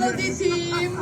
Modi team.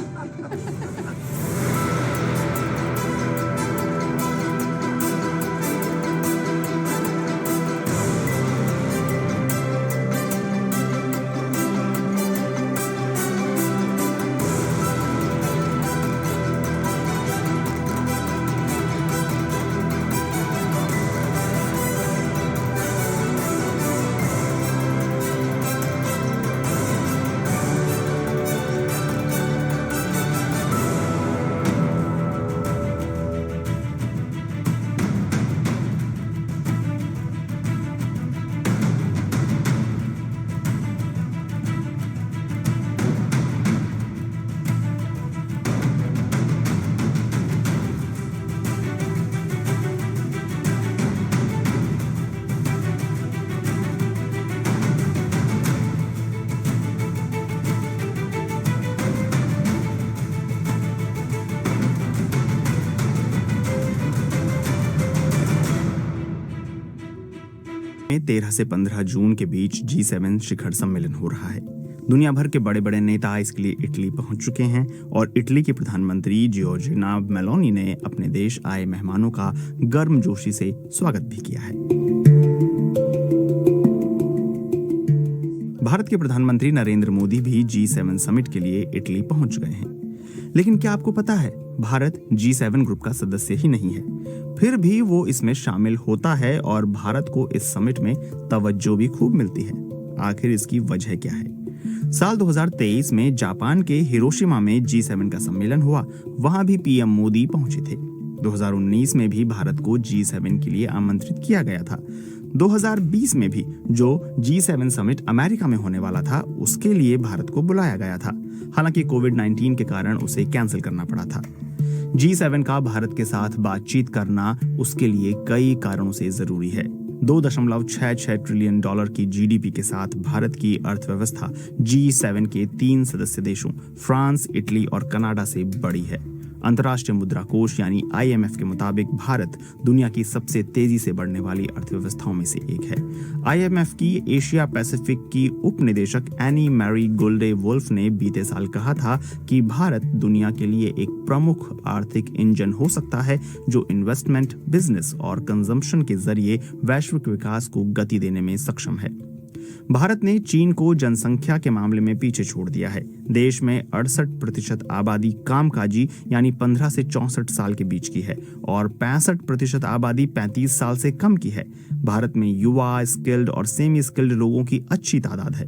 में 13 से 15 जून के बीच G7 शिखर सम्मेलन हो रहा है। दुनिया भर के बड़े बड़े नेता इसके लिए इटली पहुंच चुके हैं और इटली के प्रधानमंत्री जियोर्जिया मेलोनी ने अपने देश आए मेहमानों का गर्मजोशी से स्वागत भी किया है। भारत के प्रधानमंत्री नरेंद्र मोदी भी G7 समिट के लिए इटली पहुंच गए हैं। लेकिन क्या आपको पता है, भारत G7 ग्रुप का सदस्य ही नहीं है, फिर भी वो इसमें शामिल होता है और भारत को इस समिट में तवज्जो भी खूब मिलती है। आखिर इसकी वजह क्या है? साल 2023 में जापान के हिरोशिमा में G7 का सम्मेलन हुआ, वहां भी पीएम मोदी पहुंचे थे। 2019 में भी भारत को G7 के लिए आमंत्रित किया गया था। 2020 में भी जो G7 समिट अमेरिका में होने वाला था, उसके लिए भारत को बुलाया गया था। हालांकि कोविड-19 के कारण उसे कैंसिल करना पड़ा था। G7 का भारत के साथ बातचीत करना उसके लिए कई कारणों से जरूरी है। $2.66 ट्रिलियन की जीडीपी के साथ भारत की अर्थव्यवस्था G7 के 3 सदस्य देशों फ्रांस, इटली और कनाडा से बड़ी है। अंतर्राष्ट्रीय मुद्रा कोष यानी IMF के मुताबिक भारत दुनिया की सबसे तेजी से बढ़ने वाली अर्थव्यवस्थाओं में से एक है। IMF की एशिया पैसिफिक की उप निदेशक एनी मैरी गोल्डे वुल्फ ने बीते साल कहा था कि भारत दुनिया के लिए एक प्रमुख आर्थिक इंजन हो सकता है जो इन्वेस्टमेंट, बिजनेस और कंजम्पशन के जरिए वैश्विक विकास को गति देने में सक्षम है। भारत ने चीन को जनसंख्या के मामले में पीछे छोड़ दिया है। देश में 68% आबादी कामकाजी यानी 15 से 64 साल के बीच की है और 65% आबादी 35 साल से कम की है। भारत में युवा, स्किल्ड और सेमी स्किल्ड लोगों की अच्छी तादाद है।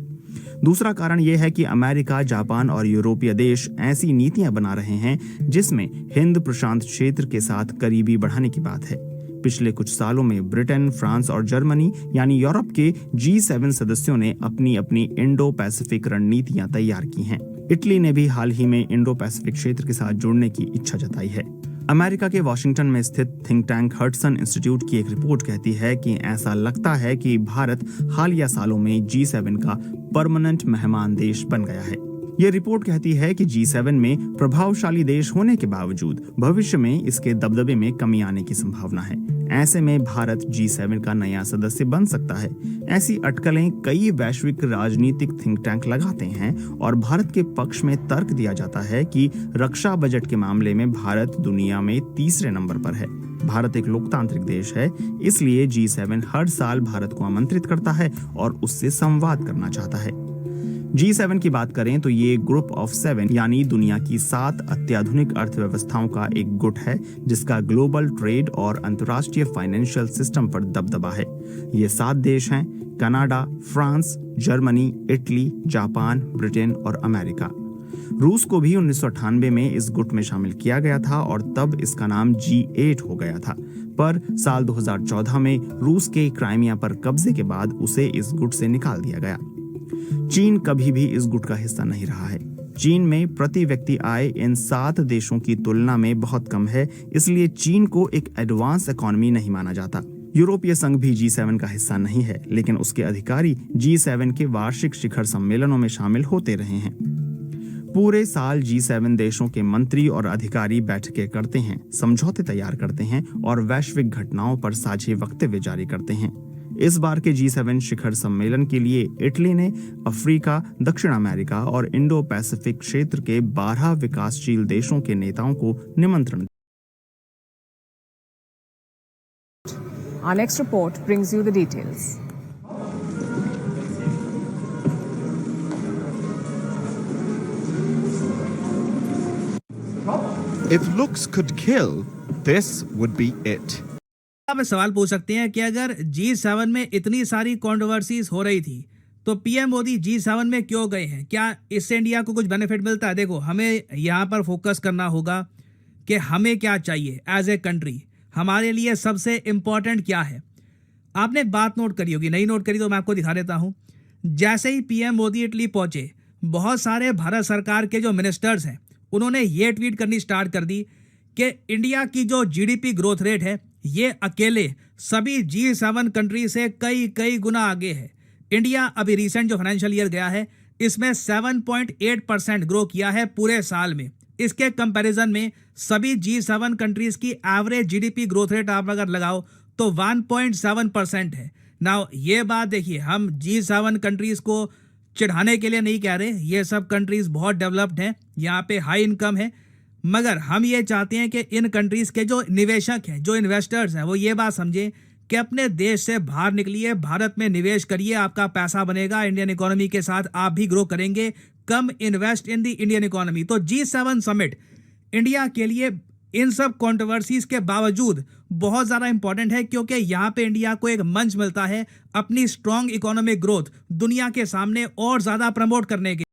दूसरा कारण यह है कि अमेरिका, जापान और यूरोपीय देश ऐसी नीतियां बना रहे हैं जिसमें हिंद प्रशांत क्षेत्र के साथ करीबी बढ़ाने की बात है। पिछले कुछ सालों में ब्रिटेन, फ्रांस और जर्मनी यानी यूरोप के G7 सदस्यों ने अपनी अपनी इंडो पैसिफिक रणनीतियां तैयार की हैं। इटली ने भी हाल ही में इंडो पैसिफिक क्षेत्र के साथ जुड़ने की इच्छा जताई है। अमेरिका के वॉशिंगटन में स्थित थिंक टैंक हडसन इंस्टीट्यूट की एक रिपोर्ट कहती है कि ऐसा लगता है कि भारत हालिया सालों में G7 का परमानेंट मेहमान देश बन गया है। ये रिपोर्ट कहती है कि G7 में प्रभावशाली देश होने के बावजूद भविष्य में इसके दबदबे में कमी आने की संभावना है। ऐसे में भारत G7 का नया सदस्य बन सकता है। ऐसी अटकलें कई वैश्विक राजनीतिक थिंक टैंक लगाते हैं और भारत के पक्ष में तर्क दिया जाता है कि रक्षा बजट के मामले में भारत दुनिया में तीसरे नंबर पर है। भारत एक लोकतांत्रिक देश है, इसलिए G7 हर साल भारत को आमंत्रित करता है और उससे संवाद करना चाहता है। G7 की बात करें तो ये ग्रुप ऑफ 7 यानी दुनिया की 7 अत्याधुनिक अर्थव्यवस्थाओं का एक गुट है जिसका ग्लोबल ट्रेड और अंतर्राष्ट्रीय फाइनेंशियल सिस्टम पर दबदबा है। ये 7 देश हैं: Canada, France, Germany, Italy, Japan, Britain और अमेरिका। रूस को भी 1998 में इस गुट में शामिल किया गया था और तब इसका नाम G8 हो गया था, पर साल 2014 में रूस के क्राइमिया पर कब्जे के बाद उसे इस गुट से निकाल दिया गया। चीन कभी भी इस गुट का हिस्सा नहीं रहा है। चीन में प्रति व्यक्ति आय इन 7 देशों की तुलना में बहुत कम है, इसलिए चीन को एक एडवांस इकोनॉमी नहीं माना जाता। यूरोपीय संघ भी G7 का हिस्सा नहीं है, लेकिन उसके अधिकारी G7 के वार्षिक शिखर सम्मेलनों में शामिल होते रहे हैं। पूरे साल G7 देशों के मंत्री और अधिकारी बैठकें करते हैं, समझौते तैयार करते हैं और वैश्विक घटनाओं पर साझे वक्तव्य जारी करते हैं। इस बार के G7 शिखर सम्मेलन के लिए इटली ने अफ्रीका, दक्षिण अमेरिका और इंडो पैसिफिक क्षेत्र के 12 विकासशील देशों के नेताओं को निमंत्रण दिया। Our next report brings you the details. If looks could kill, this would be it. आप सवाल पूछ सकते हैं कि अगर G7 में इतनी सारी कंट्रोवर्सीज हो रही थी तो पीएम मोदी G7 में क्यों गए हैं? क्या इससे इंडिया को कुछ बेनिफिट मिलता है? देखो, हमें यहाँ पर फोकस करना होगा कि हमें क्या चाहिए एज ए कंट्री, हमारे लिए सबसे इंपॉर्टेंट क्या है। आपने एक बात नोट करी होगी, नहीं नोट करी तो मैं आपको दिखा देता हूँ। जैसे ही पीएम मोदी इटली पहुंचे, बहुत सारे भारत सरकार के जो मिनिस्टर्स हैं उन्होंने ये ट्वीट करनी स्टार्ट कर दी कि इंडिया की जो जीडीपी ग्रोथ रेट है ये अकेले सभी G7 कंट्री से कई गुना आगे है। इंडिया अभी रिसेंट जो फाइनेंशियल ईयर गया है इसमें 7.8% ग्रो किया है पूरे साल में। इसके कंपैरिजन में सभी G7 कंट्रीज की एवरेज जीडीपी ग्रोथ रेट आप अगर लगाओ तो 1.7% है। नाउ ये बात देखिए, हम G7 कंट्रीज को चिढ़ाने के लिए नहीं कह रहे, ये सब कंट्रीज बहुत डेवलप्ड हैं, यहाँ पे हाई इनकम है, मगर हम ये चाहते हैं कि इन कंट्रीज के जो निवेशक हैं, जो इन्वेस्टर्स हैं, वो ये बात समझें कि अपने देश से बाहर निकलिए, भारत में निवेश करिए, आपका पैसा बनेगा, इंडियन इकोनॉमी के साथ आप भी ग्रो करेंगे। Come invest in the Indian economy. तो G7 समिट इंडिया के लिए इन सब कंट्रोवर्सीज के बावजूद बहुत ज़्यादा इंपॉर्टेंट है, क्योंकि यहाँ पे इंडिया को एक मंच मिलता है अपनी स्ट्रॉन्ग इकोनॉमिक ग्रोथ दुनिया के सामने और ज़्यादा प्रमोट करने के।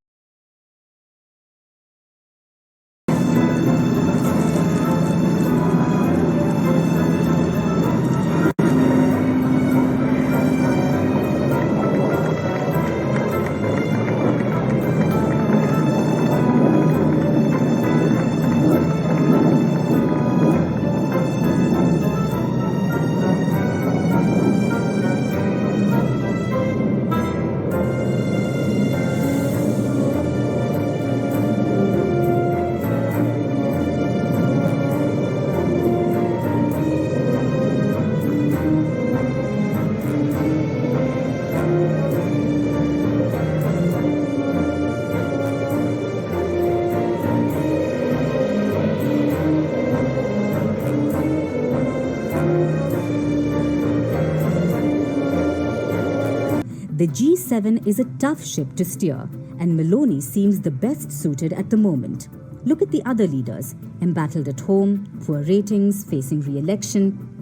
The G7 is a tough ship to steer, and Maloney seems the best suited at the moment. Look at the other leaders, embattled at home, poor ratings, facing re-election.